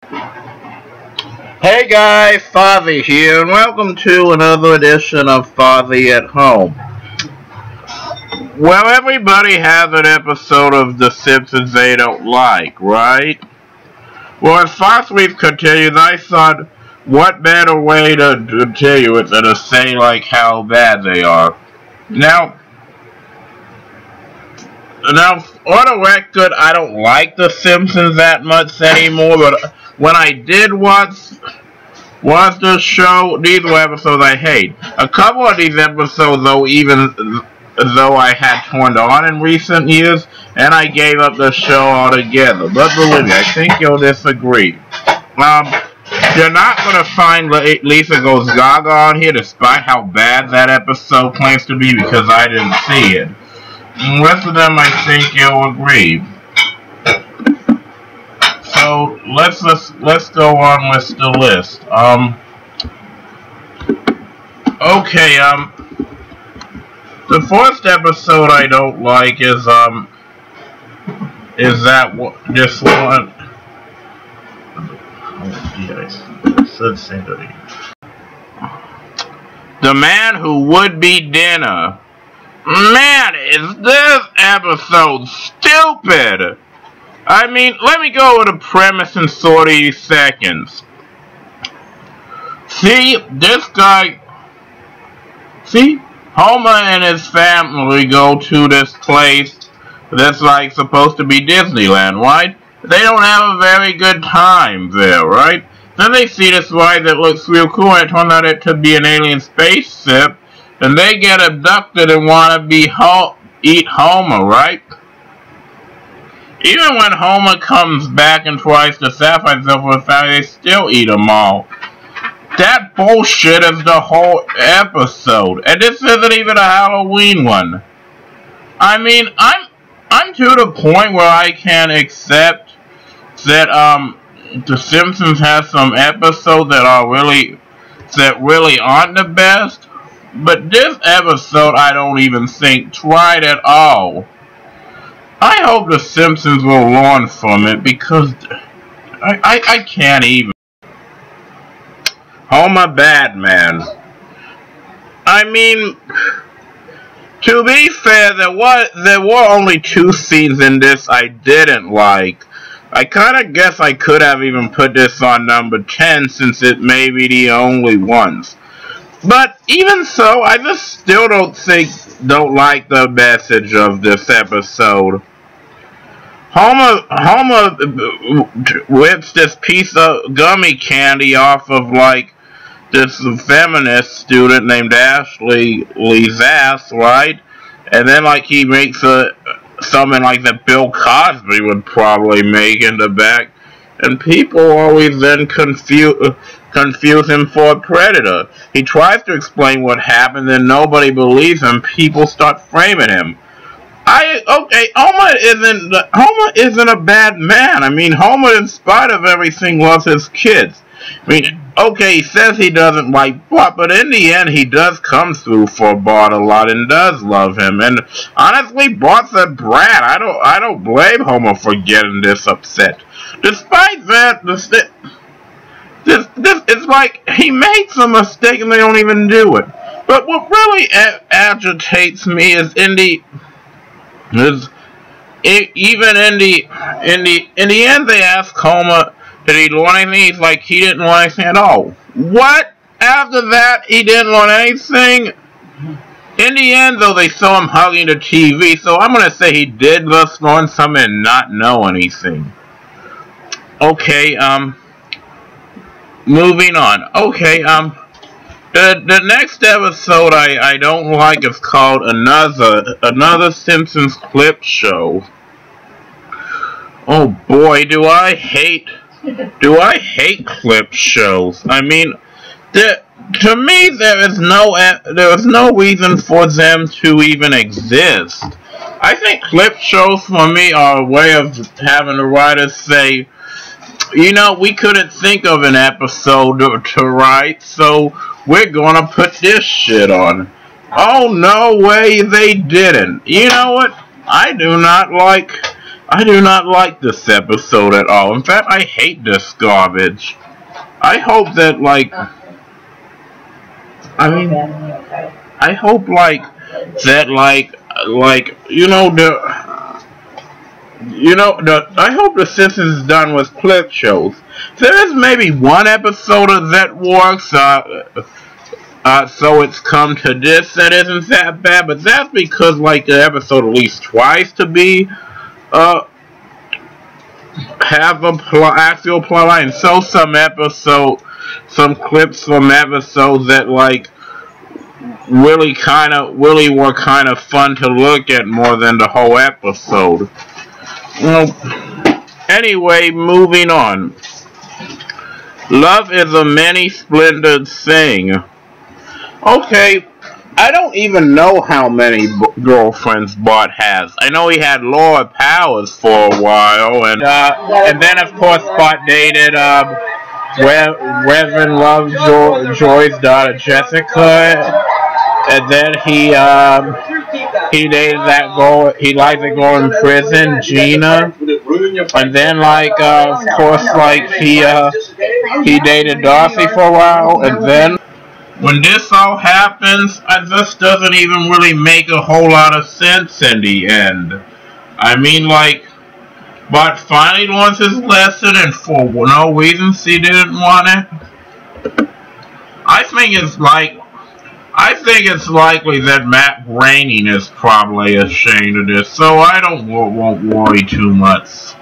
Hey guys, Fozzie here, and welcome to another edition of Fozzie at Home. Well, everybody has an episode of The Simpsons they don't like, right? Well, as last week continues, I thought, what better way to continue it than to say, like, how bad they are. Now, on the record, I don't like The Simpsons that much anymore, but when I did watch the show, these were episodes I hate. A couple of these episodes, though I had turned on in recent years, and I gave up the show altogether. But believe me, I think you'll disagree. You're not going to find Lisa Goes Gaga on here, despite how bad that episode claims to be, because I didn't see it. The rest of them, I think you'll agree. So let's go on with the list. Okay. The first episode I don't like is this one. Oh, yes, should say that. The Man Who Would Be Dinner. Man, is this episode stupid! I mean, let me go with a premise in 30 seconds. See, Homer and his family go to this place that's like supposed to be Disneyland, right? They don't have a very good time there, right? Then they see this ride that looks real cool, and it turns out it to be an alien spaceship, and they get abducted and want to eat Homer, right? Even when Homer comes back and tries to satisfy himself with the family, they still eat them all. That bullshit is the whole episode, and this isn't even a Halloween one. I mean, I'm to the point where I can accept that The Simpsons has some episodes that really aren't the best, but this episode I don't even think tried at all. I hope The Simpsons will learn from it, because I can't even. Homer Badman. I mean, to be fair, there were only 2 scenes in this I didn't like. I kinda guess I could have even put this on number 10, since it may be the only ones. But even so, I just still don't like the message of this episode. Homer whips this piece of gummy candy off of, like, this feminist student named Ashley's ass, right? And then, like, he makes something like that Bill Cosby would probably make in the back, and people always then confuse him for a predator. He tries to explain what happened, and nobody believes him. People start framing him. Homer isn't a bad man. I mean, Homer, in spite of everything, loves his kids. I mean, okay, he says he doesn't like Bart, but in the end, he does come through for Bart a lot and does love him. And honestly, Bart's a brat. I don't blame Homer for getting this upset. Despite that, it's like he made some mistake and they don't even do it. But what really agitates me is in the end, they ask Homer, did he learn anything? He's like, he didn't learn anything at all. What? After that, he didn't learn anything? In the end, though, they saw him hugging the TV, so I'm going to say he did just learn something and not know anything. Okay, moving on. Okay, the next episode I don't like is called Another Simpsons Clip Show. Oh boy, do I hate clip shows. I mean, to me, there is no reason for them to even exist. I think clip shows for me are a way of having the writers say, you know, we couldn't think of an episode to write, so we're gonna put this shit on. Oh, no way they didn't. You know what? I do not like I do not like this episode at all. In fact, I hate this garbage. I hope that, like, I mean, I hope, like, that, I hope the Simpsons is done with clip shows. There is maybe one episode of that works, so it's come to this that isn't that bad, but that's because, like, the episode at least tries to be, have a actual plot line. So some clips from episodes that, like, really were kind of fun to look at more than the whole episode. Well, anyway, moving on. Love is a many splendid thing. Okay, I don't even know how many girlfriends Bart has. I know he had Laura Powers for a while, and then of course Bart dated Reverend Lovejoy's daughter Jessica, and then he dated that girl. He liked the girl in prison, Gina, and then of course he dated Darcy for a while, and then. When this all happens, it just doesn't even really make a whole lot of sense in the end. I mean, Bart finally learns his lesson, and for no reason he didn't want it. I think it's likely that Matt Groening is probably ashamed of this, so I won't worry too much.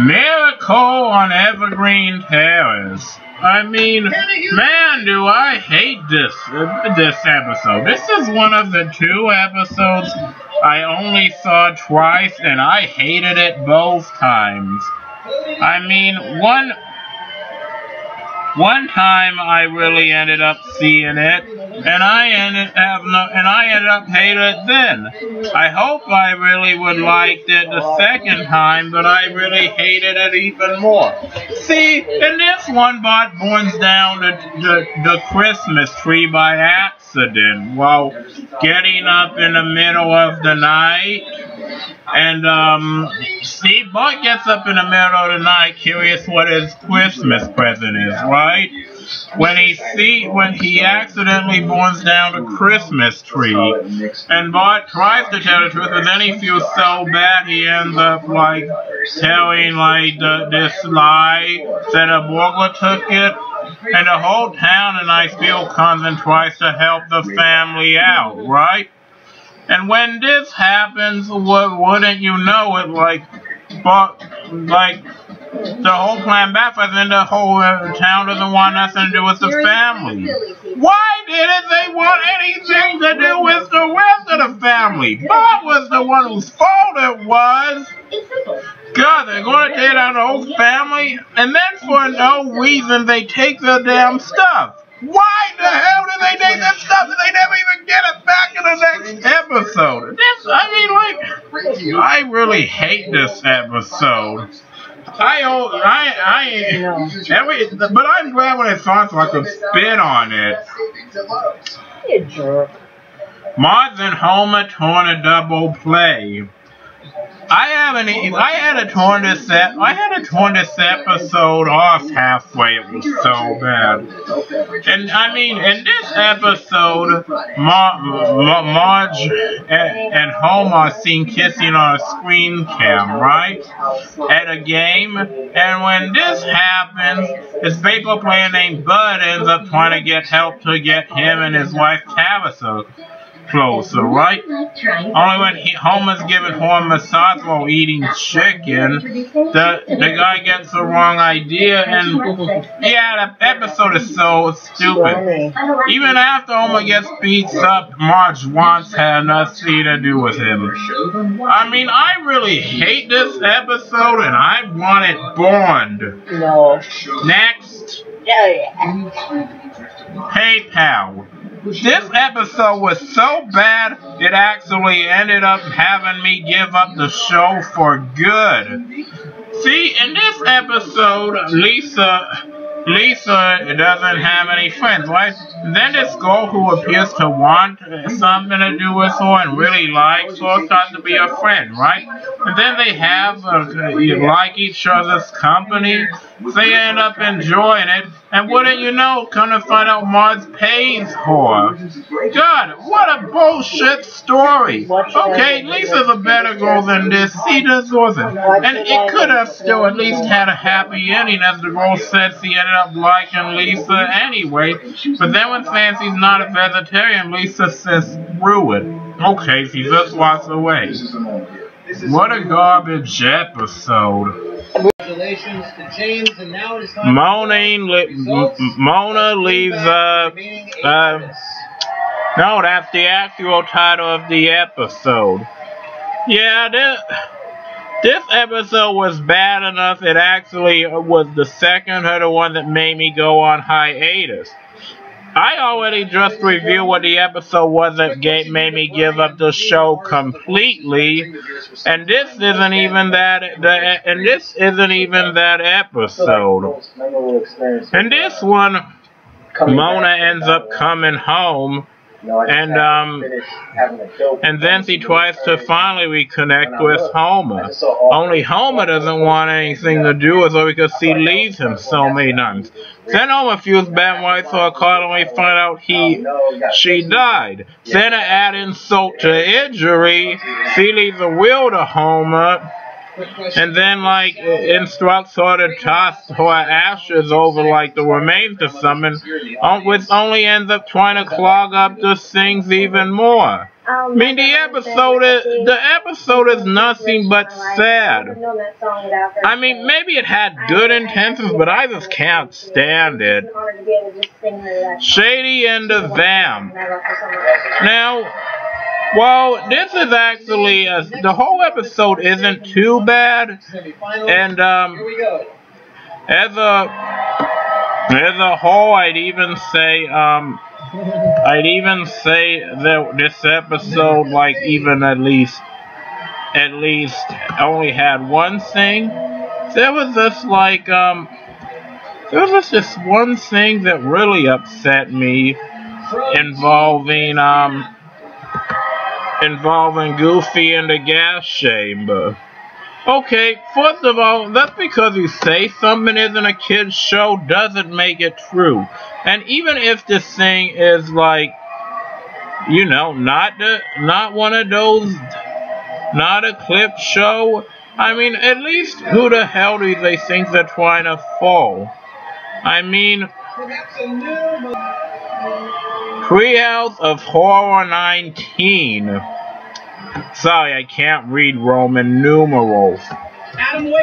Miracle on Evergreen Terrace. I mean, man, do I hate this episode. This is one of the 2 episodes I only saw twice, and I hated it both times. I mean, one time I really ended up seeing it, and I ended up hating it then. I hope I really would liked it the second time, but I really hated it even more. See, in this one, Bart burns down the Christmas tree by accident while getting up in the middle of the night. And, Bart gets up in the middle of the night, curious what his Christmas present is, right? When he accidentally burns down the Christmas tree, and Bart tries to tell the truth, but then he feels so bad he ends up, telling, this lie that a burglar took it, and the whole town in Iceville comes and tries to help the family out, right? And when this happens, wouldn't you know it, the whole plan backfires and the whole town doesn't want nothing to do with the family. Why didn't they want anything to do with the rest of the family? Bart was the one whose fault it was. God, they're going to tear down the whole family, and then for no reason they take their damn stuff. Why the hell did they take that stuff and they never even get it back in the next episode? I really hate this episode. But I'm glad when it's on so I could spit on it. You jerk. Marge and Homer torn a double play. I had to turn this episode off halfway. It was so bad. And I mean, in this episode, Marge and Homer are seen kissing on a screen cam, right? At a game. And when this happens, this baseball player named Bud ends up trying to get help to get him and his wife Tabitha closer, right? Only when Homer's giving her a massage while eating chicken, the guy gets the wrong idea, and yeah, the episode is so stupid. Even after Homer gets beat up, Marge wants had nothing to do with him. I mean, I really hate this episode, and I want it burned. No. Next. Hey, pal. This episode was so bad, it actually ended up having me give up the show for good. See, in this episode, Lisa Lisa doesn't have any friends, right? Then this girl who appears to want something to do with her and really likes her starts to be a friend, right? And then they have like each other's company. They end up enjoying it, and wouldn't you know, come to find out Marge pays her. God, what a bullshit story. Okay, Lisa's a better girl than this. She deserves it. And it could have still at least had a happy ending, as the girl said she ended up liking Lisa anyway. But then when Fancy's not a vegetarian, Lisa says, screw it. Okay, she just walks away. What a garbage episode. Congratulations to James, and now it is time Mona leaves, no, that's the actual title of the episode. Yeah, this episode was bad enough, it actually was the second or the one that made me go on hiatus. I already just reviewed what the episode was that made me give up the show completely, and this isn't even that. Episode. In this one, Mona ends up coming home, and then she tries to finally reconnect with Homer. Only Homer doesn't want anything to do with her because she leaves him so many times. Then Homer feels bad when I saw a call and we find out she died. Then to add insult to injury, she leaves a will to Homer, and then instructs her to toss her ashes over the remains of something, which only ends up trying to clog up the things even more. I mean, the episode is nothing but sad. I mean, maybe it had good intentions, but I just can't stand it. Shady and the Vamp. Now, well, this is actually, the whole episode isn't too bad, and as a whole, I'd even say that this episode, even at least only had one thing. There was just this one thing that really upset me involving Goofy and the gas chamber. Okay, first of all, just because you say something isn't a kid's show doesn't make it true. And even if this thing is not one of those, not a clip show, I mean, at least who the hell do they think they're trying to fool? I mean, Treehouse of Horror 19. Sorry, I can't read Roman numerals.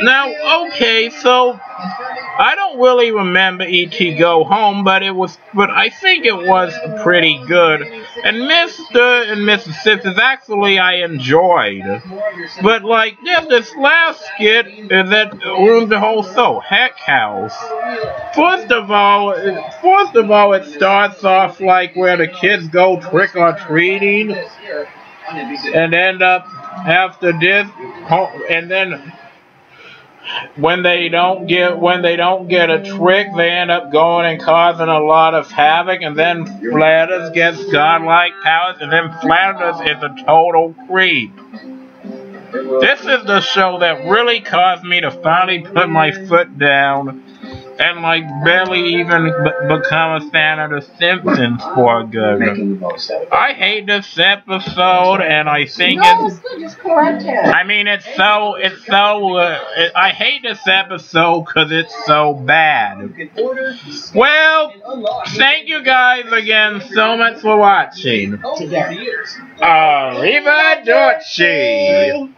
Now, okay, so I don't really remember E.T. Go Home, but I think it was pretty good. And Mr. and Mrs. Simpsons actually I enjoyed. But this last skit that ruins the whole show, Heck House. First of all, it starts off where the kids go trick or treating, and end up after this, and then when they don't get a trick, they end up going and causing a lot of havoc, and then Flanders gets godlike powers, and then Flanders is a total creep. This is the show that really caused me to finally put my foot down and barely even become a fan of the Simpsons for good. I hate this episode, and I think I hate this episode because it's so bad. Well, thank you guys again so much for watching. Arrivederci.